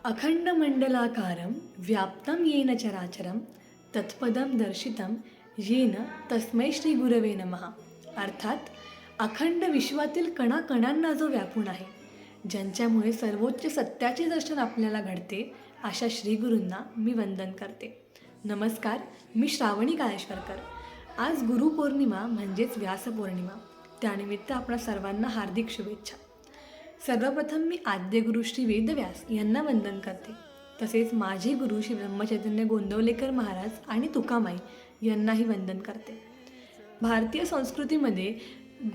अखंडमंडलाकारं व्याप्तं येन चराचरं तत्पदं दर्शितं येन तस्मै श्री गुरवे नमः. अर्थात अखंड विश्वातील कणाकणांना जो व्यापून आहे, ज्यांच्यामुळे सर्वोच्च सत्याचे दर्शन आपल्याला घडते, अशा श्री गुरूंना मी वंदन करते. नमस्कार, मी श्रावणी काळेश्वरकर. आज गुरुपौर्णिमा म्हणजेच व्यासपौर्णिमा. त्यानिमित्त आपणा सर्वांना हार्दिक शुभेच्छा. सर्वप्रथम मी आद्यगुरु श्री वेदव्यास यांना वंदन करते. तसेच माझे गुरु श्री ब्रह्मचैतन्य गोंदवलेकर महाराज आणि तुकामाई यांनाही वंदन करते. भारतीय संस्कृतीमध्ये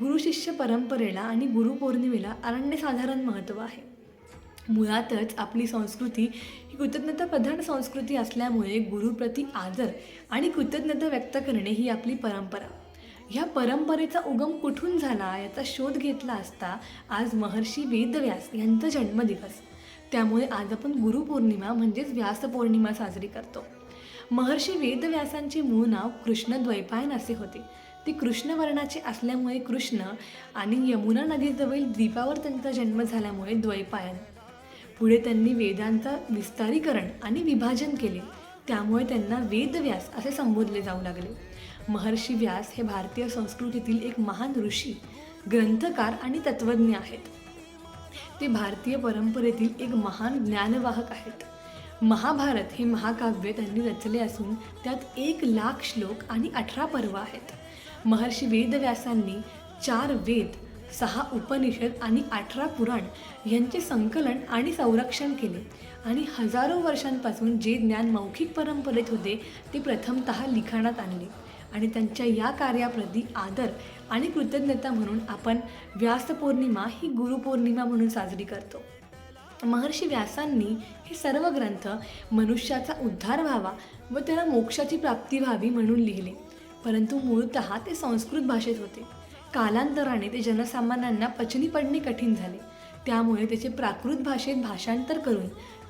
गुरुशिष्य परंपरेला आणि गुरुपौर्णिमेला अनन्यसाधारण महत्त्व आहे. मुळातच आपली संस्कृती ही कृतज्ञताप्रधान संस्कृती असल्यामुळे गुरुप्रती आदर आणि कृतज्ञता व्यक्त करणे ही आपली परंपरा. ह्या परंपरेचा उगम कुठून झाला याचा शोध घेतला असता आज महर्षी वेदव्यास यांचा जन्मदिवस. त्यामुळे आज आपण गुरुपौर्णिमा म्हणजेच व्यासपौर्णिमा साजरी करतो. महर्षी वेदव्यासांचे मूळ नाव कृष्णद्वैपायन असे होते. ते कृष्णवर्णाचे असल्यामुळे कृष्ण आणि यमुना नदीजवळील द्वीपावर त्यांचा जन्म झाल्यामुळे द्वैपायन. पुढे त्यांनी वेदांचा विस्तारीकरण आणि विभाजन केले, त्यामुळे त्यांना वेदव्यास असे संबोधले जाऊ लागले. महर्षी व्यास हे भारतीय संस्कृतीतील एक महान ऋषी, ग्रंथकार आणि तत्त्वज्ञ आहेत. ते भारतीय परंपरेतील एक महान ज्ञानवाहक आहेत. महाभारत हे महाकाव्य त्यांनी रचले असून त्यात 1,00,000 श्लोक आणि 18 पर्व आहेत. महर्षी वेदव्यासांनी 4 वेद, 6 उपनिषद आणि 18 पुराण यांचे संकलन आणि संरक्षण केले आणि हजारो वर्षांपासून जे ज्ञान मौखिक परंपरेत होते ते प्रथमतः लिखाणात आणले. आणि त्यांच्या या कार्याप्रती आदर आणि कृतज्ञता म्हणून आपण व्यासपौर्णिमा ही गुरुपौर्णिमा म्हणून साजरी करतो. महर्षी व्यासांनी हे सर्व ग्रंथ मनुष्याचा उद्धार व्हावा व त्याला मोक्षाची प्राप्ती व्हावी म्हणून लिहिले, परंतु मूळतः ते संस्कृत भाषेत होते. कालांतराने ते जनसामान्यांना पचनी पडणे कठीण झाले. त्यामुळे त्याचे प्राकृत भाषेत भाषांतर करून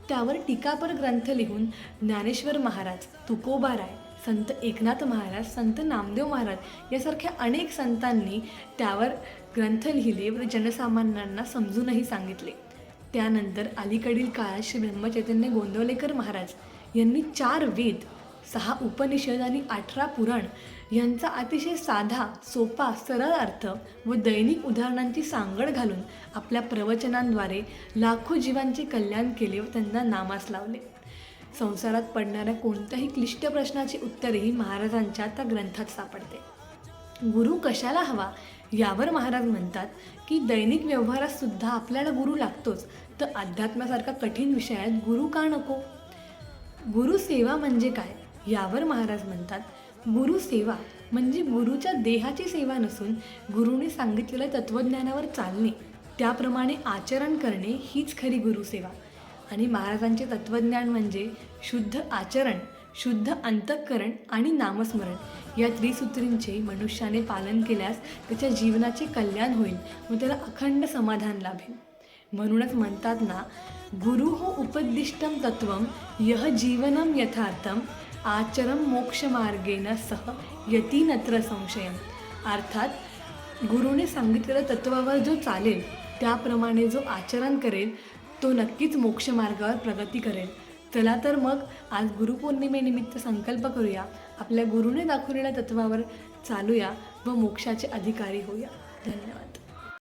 त्यावर टीकापर ग्रंथ लिहून ज्ञानेश्वर महाराज, तुकोबाराय, संत एकनाथ महाराज, संत नामदेव महाराज यासारख्या अनेक संतांनी त्यावर ग्रंथ लिहिले व जनसामान्यांना समजूनही सांगितले. त्यानंतर अलीकडील काळात श्री ब्रह्मचैतन्य गोंदवलेकर महाराज यांनी 4 वेद, 6 उपनिषद आणि 18 पुराण यांचा अतिशय साधा, सोपा, सरळ अर्थ व दैनिक उदाहरणांची सांगड घालून आपल्या प्रवचनांद्वारे लाखो जीवांचे कल्याण केले व त्यांना नामास लावले. संसारात पडणाऱ्या कोणत्याही क्लिष्ट प्रश्नाचे उत्तरही महाराजांच्या त्या ग्रंथात सापडते. गुरु कशाला हवा यावर महाराज म्हणतात की दैनिक व्यवहारात सुद्धा आपल्याला गुरु लागतोच, तर अध्यात्मासारखा कठीण विषयात गुरु का नको? गुरुसेवा म्हणजे काय यावर महाराज म्हणतात, गुरुसेवा म्हणजे गुरुच्या देहाची सेवा नसून गुरुने सांगितलेल्या तत्त्वज्ञानावर चालणे, त्याप्रमाणे आचरण करणे हीच खरी गुरुसेवा. आणि महाराजांचे तत्त्वज्ञान म्हणजे शुद्ध आचरण, शुद्ध अंतःकरण आणि नामस्मरण या त्रिसूत्रींचे मनुष्याने पालन केल्यास त्याच्या जीवनाचे कल्याण होईल व त्याला अखंड समाधान लाभेल. म्हणूनच म्हणतात ना, गुरु हो उपदिष्टम तत्वम यह जीवनम यथार्थम आचरम मोक्षमार्गेन सह यती नत्र संशयम. अर्थात गुरुने सांगितलेल्या तत्वावर जो चालेल, त्याप्रमाणे जो आचरण करेल तो नक्कीच मोक्षमार्गावर प्रगती करेल. चला तर मग आज गुरुपौर्णिमेनिमित्त संकल्प करूया, आपल्या गुरुने दाखवलेल्या तत्वावर चालूया व मोक्षाचे अधिकारी होऊया. धन्यवाद.